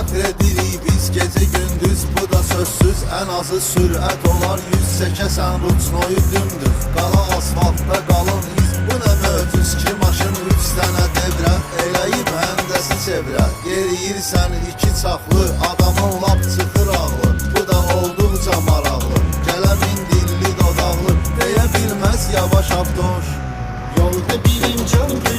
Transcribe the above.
fəxr edirik biz gecə gündüz. Bu da sözsüz ən azı sürət olar 100. Çəkəsən ruçnoyu dümdüz, qala asfaltda qalın iz. Bu nə möcüz ki maşın 3 dənə devrət eləyib həndəsi çevrət. Yeriyirsən iki çaxlı, adamın lap çıxır ağlı. Bu da olduqca maraqlı, gələmin dilli dodaqlı, deyə bilməz yavaş avtoş. Yolda birim can